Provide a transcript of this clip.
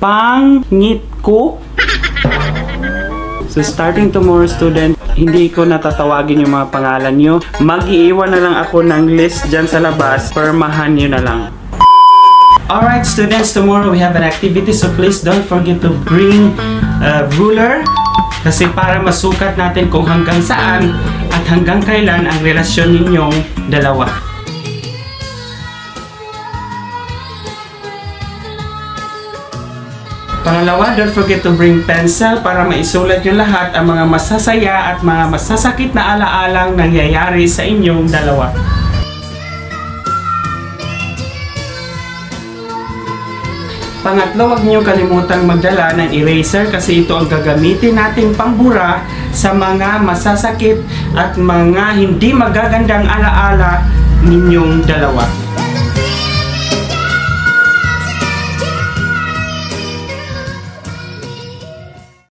pangit ko. So starting tomorrow, student, hindi ko natatawagin yung mga pangalan nyo. Mag-iiwan na lang ako ng list dyan sa labas. Permahan nyo na lang. Alright, students, tomorrow we have an activity. So please don't forget to bring a ruler. Kasi para masukat natin kung hanggang saan at hanggang kailan ang relasyon ninyong dalawa. Pangalawa, don't forget to bring pencil para maisulat nyo lahat ang mga masasaya at mga masasakit na alaalang nangyayari sa inyong dalawa. Pangatlo, huwag nyo kalimutang magdala ng eraser kasi ito ang gagamitin nating pangbura sa mga masasakit at mga hindi magagandang alaala ninyong dalawa.